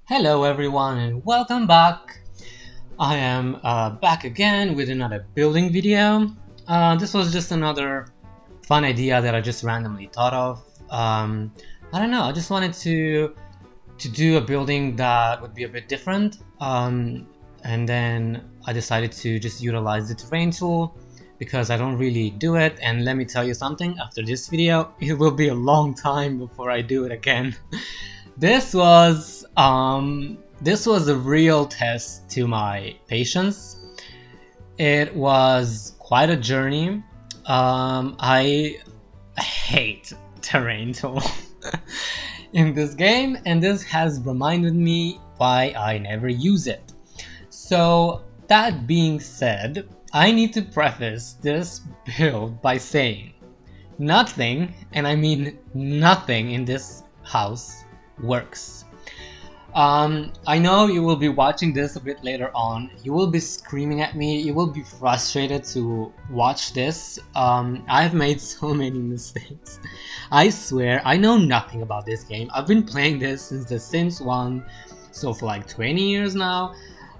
Hello everyone and welcome back. I am back again with another building video. This was just another fun idea that I just randomly thought of. I don't know, I just wanted to do a building that would be a bit different. And then I decided to just utilize the terrain tool because I don't really do it, and let me tell you something, after this video it will be a long time before I do it again. This was a real test to my patience. It was quite a journey. I hate terrain tool in this game, and this has reminded me why I never use it. So that being said, I need to preface this build by saying nothing, and I mean nothing, in this house works. I know you will be watching this a bit later on. You will be screaming at me. You will be frustrated to watch this. I've made so many mistakes. I swear, I know nothing about this game. I've been playing this since The Sims 1, so for like 20 years now.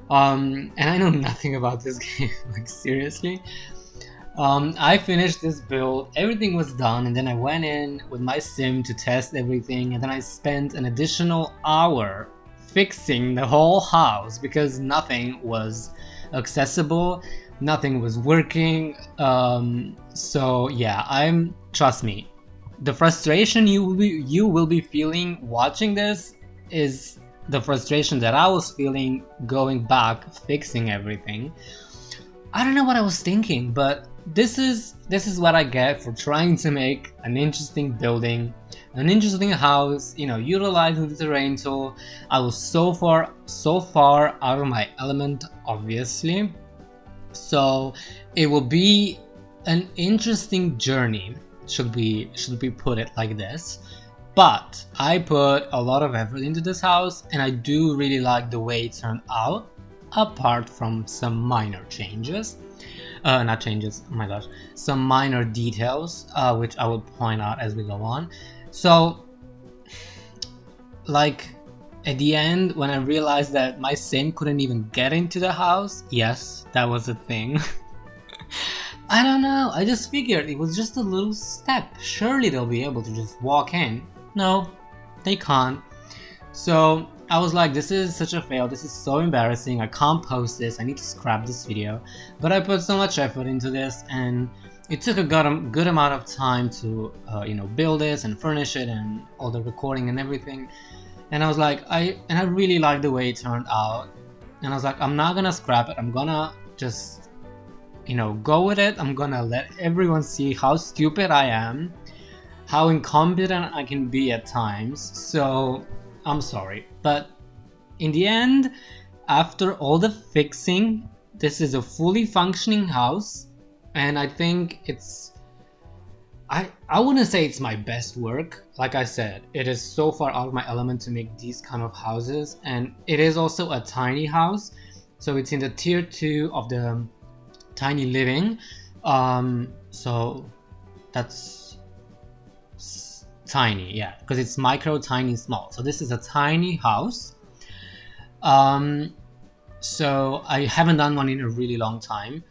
And I know nothing about this game, like seriously. I finished this build, everything was done, and then I went in with my sim to test everything, and then I spent an additional hour fixing the whole house because nothing was accessible, nothing was working. So yeah, trust me, the frustration you will be feeling watching this is the frustration that I was feeling going back fixing everything. I don't know what I was thinking, but this is what I get for trying to make an interesting building, an interesting house, you know, utilizing the terrain tool. I was so far out of my element, obviously. So it will be an interesting journey, should we put it like this. But I put a lot of effort into this house, and I do really like the way it turned out, apart from some minor changes. Not changes, oh my gosh, some minor details, which I will point out as we go on. So, like, at the end, when I realized that my sim couldn't even get into the house, yes, that was a thing. I don't know, I just figured it was just a little step. Surely they'll be able to just walk in. No, they can't. So I was like, this is such a fail, this is so embarrassing, I can't post this, I need to scrap this video. But I put so much effort into this, and it took a good amount of time to build this and furnish it and all the recording and everything. And I was like, I really like the way it turned out, and I was like, I'm not gonna scrap it, I'm gonna just go with it. I'm gonna let everyone see how stupid I am, how incompetent I can be at times. So I'm sorry, but in the end, after all the fixing, this is a fully functioning house, and I think I wouldn't say it's my best work. Like I said, it is so far out of my element to make these kind of houses, and it is also a tiny house, so it's in the tier 2 of the tiny living. So that's tiny, yeah, because it's micro, tiny, small. So this is a tiny house. So I haven't done one in a really long time.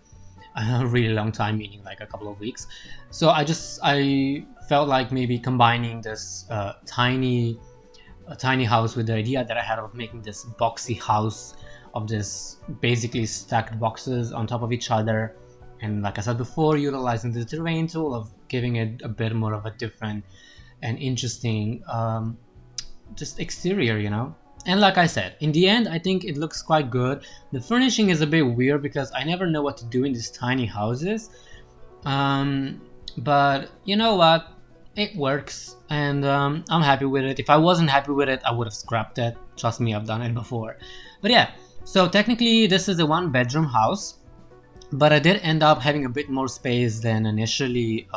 A really long time meaning like a couple of weeks. So I felt like maybe combining this tiny house with the idea that I had of making this boxy house of this basically stacked boxes on top of each other, and like I said before, utilizing the terrain tool of giving it a bit more of a different and interesting just exterior, and like I said, in the end I think it looks quite good. The furnishing is a bit weird because I never know what to do in these tiny houses, but you know what, it works, and I'm happy with it. If I wasn't happy with it, I would have scrapped it. Trust me, I've done it before. But yeah, so technically this is a 1-bedroom house, but I did end up having a bit more space than I initially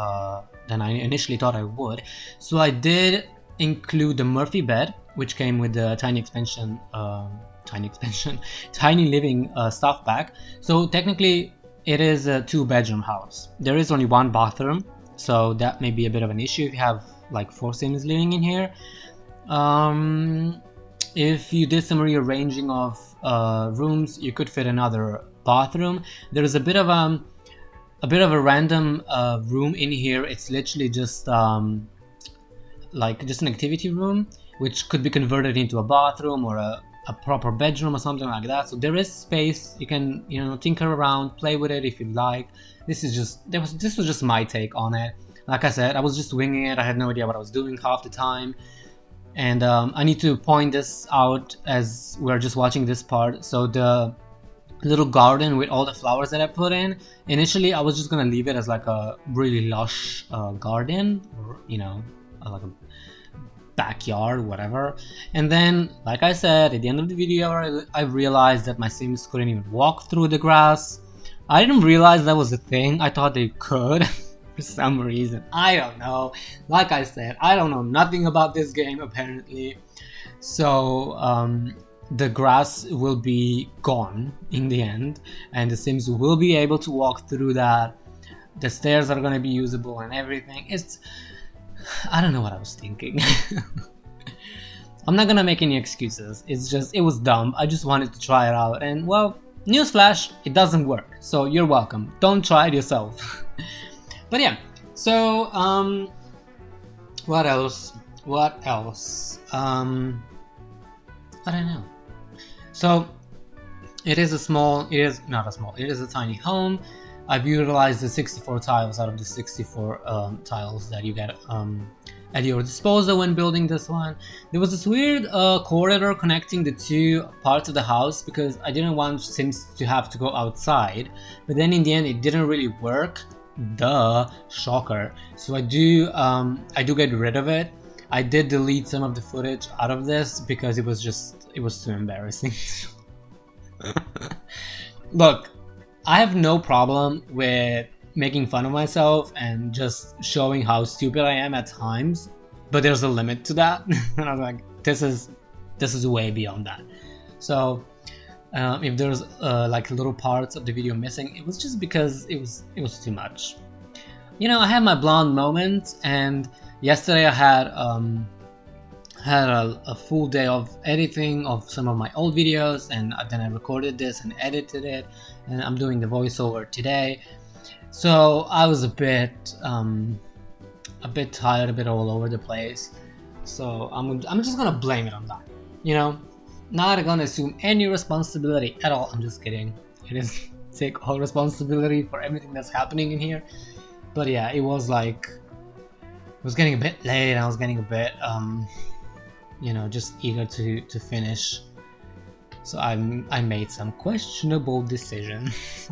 thought I would. So I did include the Murphy bed, which came with the tiny living stuff pack. So technically it is a 2-bedroom house. There is only 1 bathroom, so that may be a bit of an issue if you have like 4 Sims living in here. if you did some rearranging of rooms, you could fit another bathroom. There is a bit of a random room in here. It's literally just like just an activity room, which could be converted into a bathroom or a proper bedroom or something like that. So there is space. You can, you know, tinker around, play with it if you like. This was just my take on it. Like I said, I was just winging it. I had no idea what I was doing half the time. And I need to point this out as we're just watching this part. So the little garden with all the flowers that I put in, initially I was just gonna leave it as like a really lush garden, or, you know, like a backyard, whatever. And then, like I said, at the end of the video, I realized that my Sims couldn't even walk through the grass. I didn't realize that was a thing. I thought they could for some reason. I don't know. Like I said, I don't know nothing about this game apparently. So the grass will be gone in the end, and the Sims will be able to walk through that. The stairs are going to be usable and everything. I don't know what I was thinking. I'm not gonna make any excuses. It was dumb. I just wanted to try it out, and well, newsflash, it doesn't work. So you're welcome. Don't try it yourself. But yeah, so what else? I don't know. So it is a tiny home. I've utilized the 64 tiles out of the 64 tiles that you get at your disposal when building this one. There was this weird corridor connecting the two parts of the house because I didn't want Sims to have to go outside, but then in the end it didn't really work. Duh, shocker. So I do get rid of it. I did delete some of the footage out of this because it was too embarrassing. Look, I have no problem with making fun of myself and just showing how stupid I am at times, but there's a limit to that. And I was like, this is way beyond that. So if there's like little parts of the video missing, it was just because it was too much. You know, I had my blonde moments, and yesterday I had a full day of editing of some of my old videos, and then I recorded this and edited it, and I'm doing the voiceover today. So I was a bit tired, a bit all over the place. So I'm just gonna blame it on that. You know, not gonna assume any responsibility at all. I'm just kidding. It is take all responsibility for everything that's happening in here. But yeah, it was getting a bit late. I was getting a bit you know, just eager to finish. So I made some questionable decisions.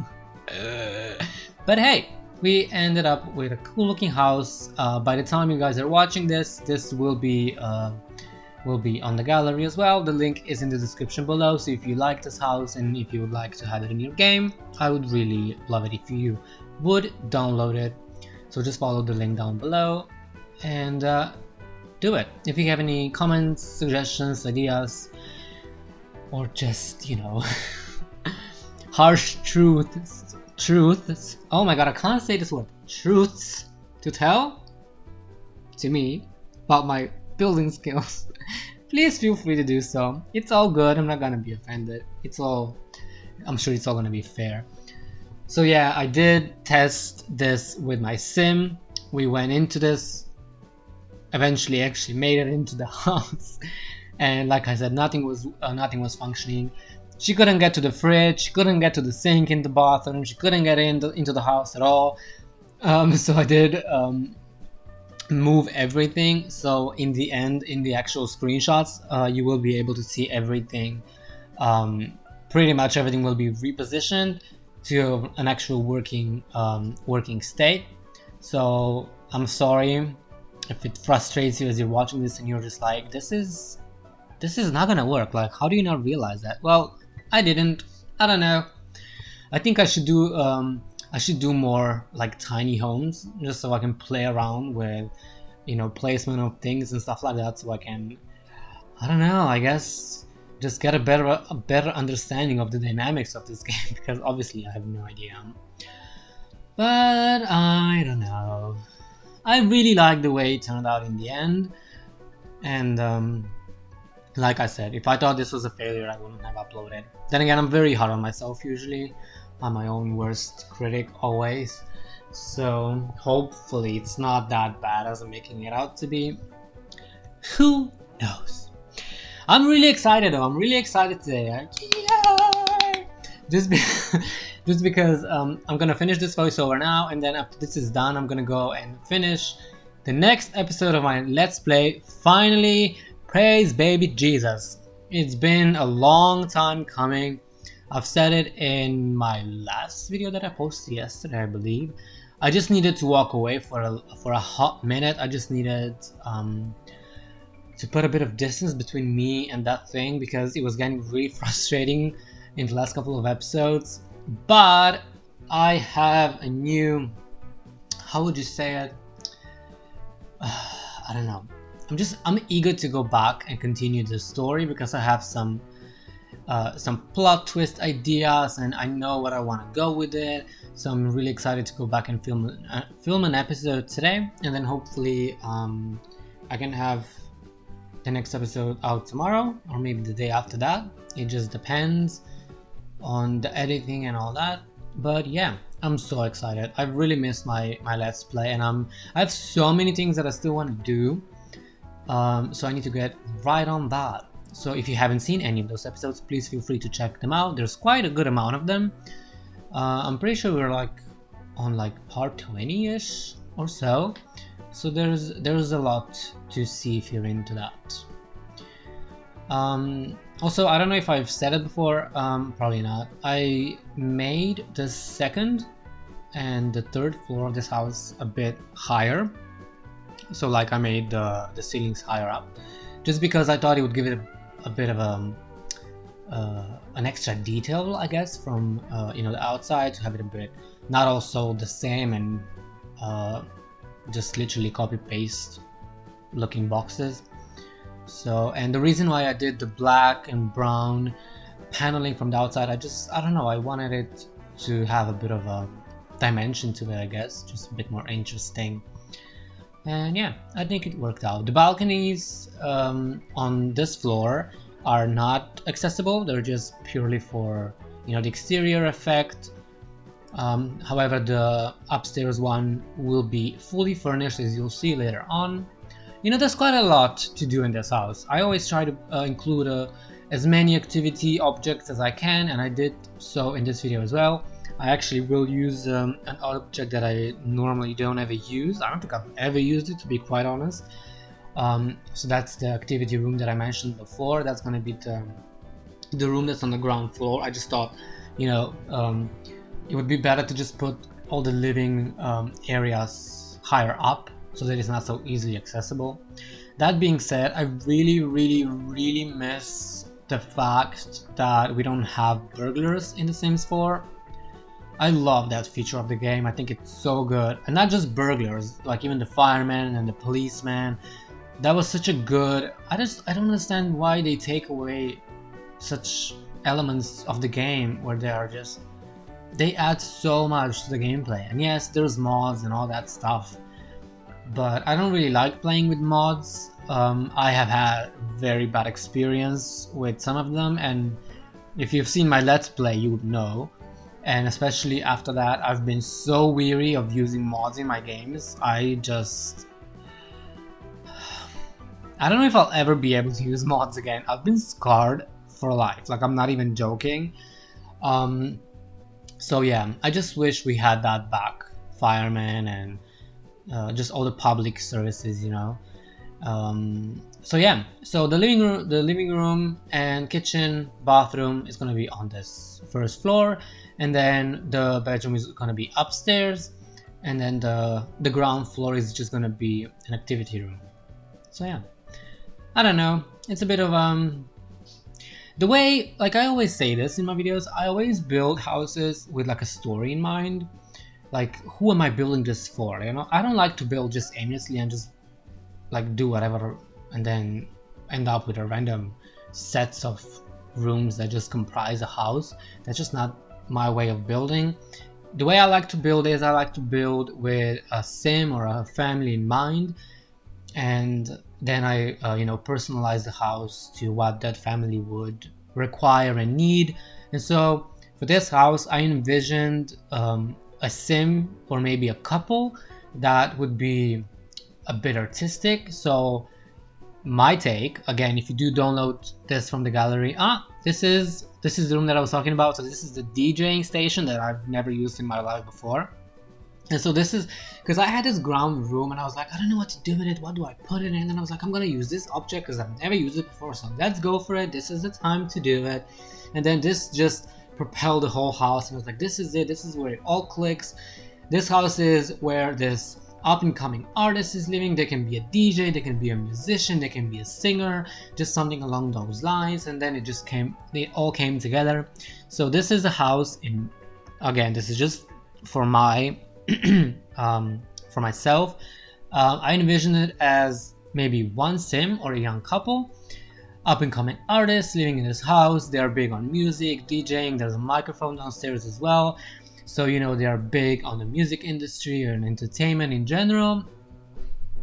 But hey, we ended up with a cool looking house. By the time you guys are watching this will be on the gallery as well. The link is in the description below. So if you like this house and if you would like to have it in your game, I would really love it if you would download it. So just follow the link down below and do it. If you have any comments, suggestions, ideas, or just, you know, harsh truths, oh my god, I can't say this word, truths to tell to me about my building skills, please feel free to do so. It's all good. I'm not gonna be offended. I'm sure it's all gonna be fair. So yeah, I did test this with my sim. We went into this, eventually actually made it into the house, and like I said, nothing was functioning. She couldn't get to the fridge, she couldn't get to the sink in the bathroom, she couldn't get into the house at all. So I did move everything. So in the end, in the actual screenshots, you will be able to see everything. Pretty much everything will be repositioned to an actual working state. So I'm sorry if it frustrates you as you're watching this and you're just like, this is not gonna work. Like, how do you not realize that? Well, I didn't. I don't know. I think I should do more like tiny homes, just so I can play around with, you know, placement of things and stuff like that, so I can, I don't know, I guess just get a better understanding of the dynamics of this game, because obviously I have no idea. But I don't know. I really like the way it turned out in the end, and Like I said, if I thought this was a failure, I wouldn't have uploaded. Then again, I'm very hard on myself usually. I'm my own worst critic always. So hopefully it's not that bad as I'm making it out to be. Who knows? I'm really excited though. I'm really excited today. Yay! Just because I'm gonna finish this voiceover now, and then after this is done, I'm gonna go and finish the next episode of my Let's Play. Finally, praise baby Jesus. It's been a long time coming. I've said it in my last video that I posted yesterday, I believe. I just needed to walk away for a hot minute. I just needed to put a bit of distance between me and that thing because it was getting really frustrating in the last couple of episodes. But I have a new, how would you say it? I don't know. I'm eager to go back and continue the story because I have some plot twist ideas and I know what I want to go with it. So I'm really excited to go back and film an episode today, and then hopefully I can have the next episode out tomorrow or maybe the day after that. It just depends on the editing and all that. But yeah, I'm so excited. I've really missed my Let's Play, and I have so many things that I still want to do. So I need to get right on that. So if you haven't seen any of those episodes, please feel free to check them out. There's quite a good amount of them. I'm pretty sure we're on part 20-ish or so. So there's a lot to see if you're into that. Also, I don't know if I've said it before, probably not. I made the second and the third floor of this house a bit higher. So I made the ceilings higher up, just because I thought it would give it a bit of an extra detail, I guess, from the outside, to have it a bit not also the same and just literally copy paste looking boxes. So, and the reason why I did the black and brown paneling from the outside, I don't know, I wanted it to have a bit of a dimension to it, I guess, just a bit more interesting. And yeah, I think it worked out. The balconies on this floor are not accessible. They're just purely for, the exterior effect. However, the upstairs one will be fully furnished, as you'll see later on. There's quite a lot to do in this house. I always try to include as many activity objects as I can, and I did so in this video as well. I actually will use an object that I normally don't ever use. I don't think I've ever used it, to be quite honest. So that's the activity room that I mentioned before. That's going to be the room that's on the ground floor. I just thought, it would be better to just put all the living areas higher up so that it's not so easily accessible. That being said, I really, really, really miss the fact that we don't have burglars in The Sims 4. I love that feature of the game. I think it's so good. And not just burglars, even the firemen and the policemen. That was such a good... I don't understand why they take away such elements of the game where they add so much to the gameplay. And yes, there's mods and all that stuff, but I don't really like playing with mods. I have had very bad experience with some of them, and if you've seen my Let's Play, you would know. And especially after that, I've been so weary of using mods in my games. I don't know if I'll ever be able to use mods again. I've been scarred for life. I'm not even joking. So yeah, I just wish we had that back. Firemen and just all the public services, So yeah, so the living room and kitchen, bathroom is gonna be on this first floor, and then the bedroom is gonna be upstairs, and then the ground floor is just gonna be an activity room. So yeah, I don't know. It's a bit of the way, I always say this in my videos, I always build houses with a story in mind. Who am I building this for? I don't like to build just aimlessly and just do whatever and then end up with a random sets of rooms that just comprise a house. That's just not my way of building. The way I like to build is I like to build with a sim or a family in mind, and then I personalized the house to what that family would require and need. And so for this house, I envisioned a sim or maybe a couple that would be a bit artistic. So my take, again, if you do download this from the gallery, this is the room that I was talking about. So this is the DJing station that I've never used in my life before. And so this is because I had this ground room and I was like, I don't know what to do with it. What do I put it in? And I was like, I'm gonna use this object because I've never used it before. So let's go for it. This is the time to do it. And then this just propelled the whole house. And I was like, this is it. This is where it all clicks. This house is where this up and coming artist is living. They can be a DJ, they can be a musician, they can be a singer, just something along those lines. And then they all came together. So this is a house again, this is just for my for myself. I envision it as maybe one sim or a young couple, up and coming artists living in this house. They're big on music, DJing. There's a microphone downstairs as well. So they are big on the music industry and entertainment in general.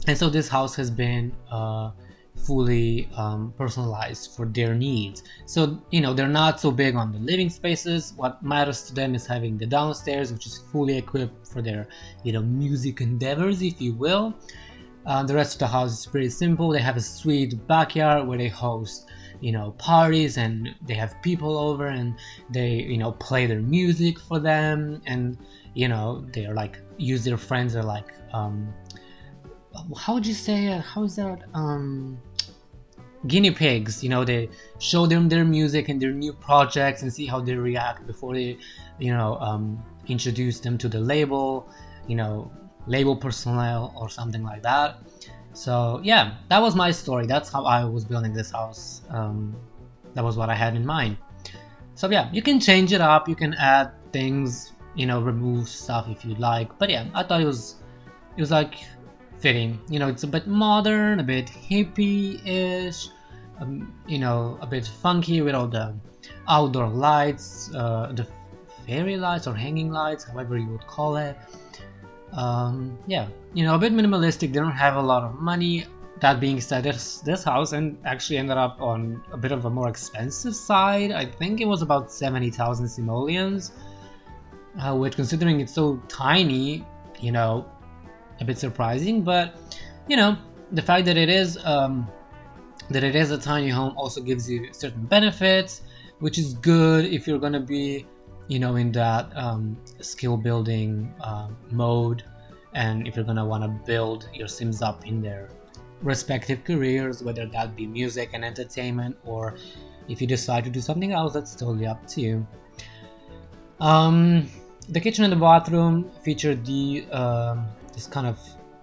And so this house has been fully personalized for their needs. So they're not so big on the living spaces. What matters to them is having the downstairs, which is fully equipped for their music endeavors, if you will. The rest of the house is pretty simple. They have a sweet backyard where they host parties, and they have people over, and they play their music for them, and they're like use their friends are like how would you say it? How is that? Guinea pigs. They show them their music and their new projects and see how they react before they introduce them to the label label personnel or something like that. So yeah, that was my story. That's how I was building this house. That was what I had in mind. So yeah, you can change it up, you can add things, remove stuff if you'd like. But yeah, I thought it was like fitting. It's a bit modern, a bit hippie-ish, a bit funky with all the outdoor lights, the fairy lights or hanging lights, however you would call it. Yeah, a bit minimalistic. They don't have a lot of money. That being said, this house actually ended up on a bit of a more expensive side. I think it was about 70,000 simoleons, which, considering it's so tiny, a bit surprising. But the fact that it is a tiny home also gives you certain benefits, which is good if you're gonna be in that skill building mode, and if you're gonna want to build your sims up in their respective careers, whether that be music and entertainment, or if you decide to do something else, that's totally up to you. The kitchen and the bathroom featured this kind of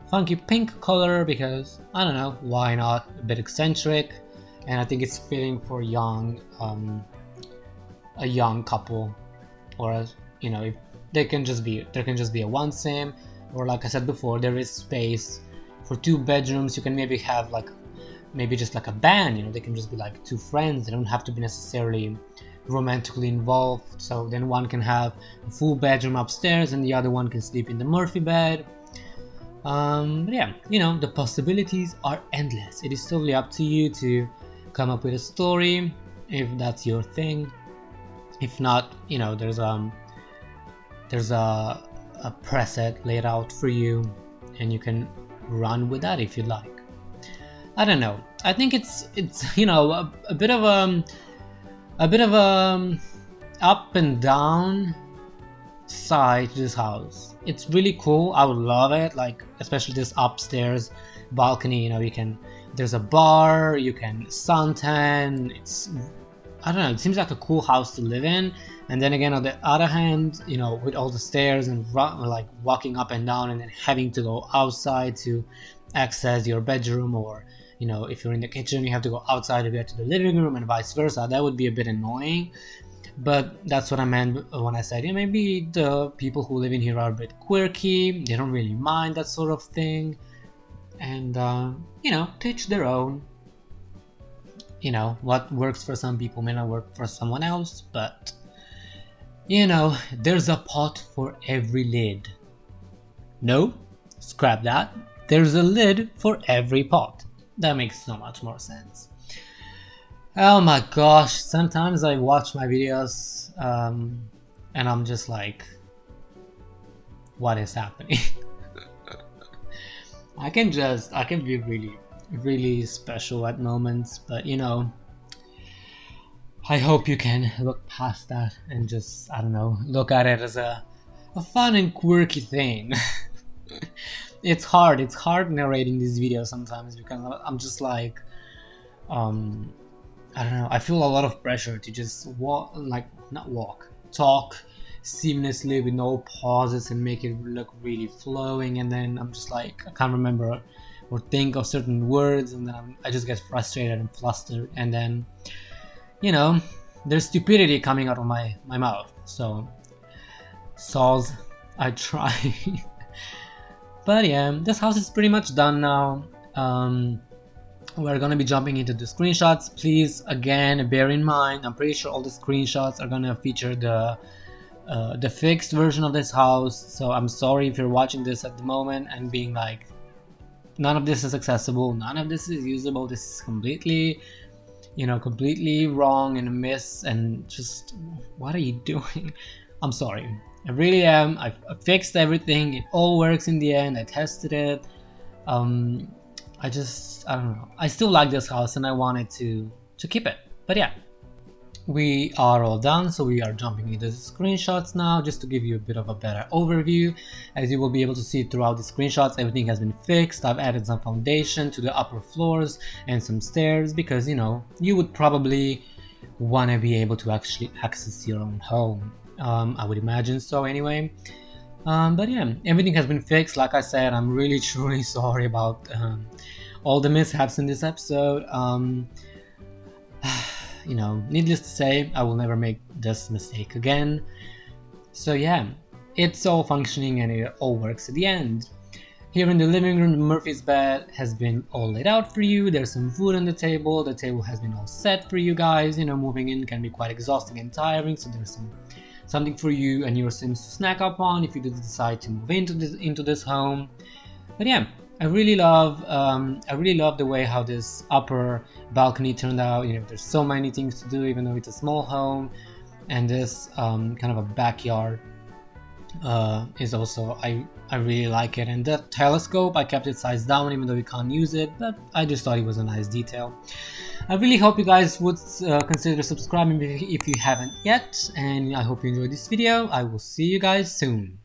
funky pink color because, I don't know, why not? A bit eccentric, and I think it's fitting for a young couple. Or if there can just be a one sim, or like I said before, there is space for 2 bedrooms. You can maybe have just like a band. They can just be like 2 friends. They don't have to be necessarily romantically involved. So then one can have a full bedroom upstairs, and the other one can sleep in the Murphy bed. But yeah, the possibilities are endless. It is totally up to you to come up with a story if that's your thing. If not, there's a preset laid out for you, and you can run with that if you like. I don't know. I think it's a bit of up and down side to this house. It's really cool. I would love it. Like, especially this upstairs balcony. There's a bar. You can suntan. I don't know, it seems like a cool house to live in. And then again, on the other hand, with all the stairs and walking up and down, and then having to go outside to access your bedroom, or if you're in the kitchen, you have to go outside to get to the living room, and vice versa. That would be a bit annoying. But that's what I meant when I said maybe the people who live in here are a bit quirky. They don't really mind that sort of thing. And to each their own. What works for some people may not work for someone else, but there's a pot for every lid. No, scrap that. There's a lid for every pot. That makes so much more sense. Oh my gosh, sometimes I watch my videos and I'm just like, what is happening? I can be really special at moments, but you know, I hope you can look past that and just, I don't know, look at it as a fun and quirky thing. It's hard narrating these videos sometimes because I'm just like, I don't know, I feel a lot of pressure to just talk seamlessly with no pauses and make it look really flowing, and then I'm just like, I can't remember or think of certain words, and then I just get frustrated and flustered, and then, you know, there's stupidity coming out of my mouth. So soz, I try. But yeah, this house is pretty much done now. We're gonna be jumping into the screenshots. Please, again, bear in mind, I'm pretty sure all the screenshots are gonna feature the fixed version of this house. So I'm sorry if you're watching this at the moment and being like, none of this is accessible, none of this is usable, this is completely, you know, completely wrong and a miss, and just, what are you doing? I'm sorry, I really am. I fixed everything, it all works in the end, I tested it. I don't know, I still like this house and I wanted to keep it. But yeah, we are all done, so we are jumping into the screenshots now, just to give you a bit of a better overview. As you will be able to see throughout the screenshots, everything has been fixed. I've added some foundation to the upper floors and some stairs because, you know, you would probably want to be able to actually access your own home. I would imagine so anyway. But yeah, everything has been fixed. Like I said, I'm really truly sorry about all the mishaps in this episode. You know, needless to say, I will never make this mistake again. So yeah, it's all functioning and it all works at the end. Here in the living room, Murphy's bed has been all laid out for you. There's some food on the table has been all set for you guys. You know, moving in can be quite exhausting and tiring, so there's something for you and your Sims to snack up on if you do decide to move into this home. But yeah, I really love the way how this upper balcony turned out. You know, there's so many things to do even though it's a small home, and this kind of a backyard is also, I really like it. And that telescope, I kept it sized down even though you can't use it, but I just thought it was a nice detail. I really hope you guys would consider subscribing if you haven't yet, and I hope you enjoyed this video. I will see you guys soon.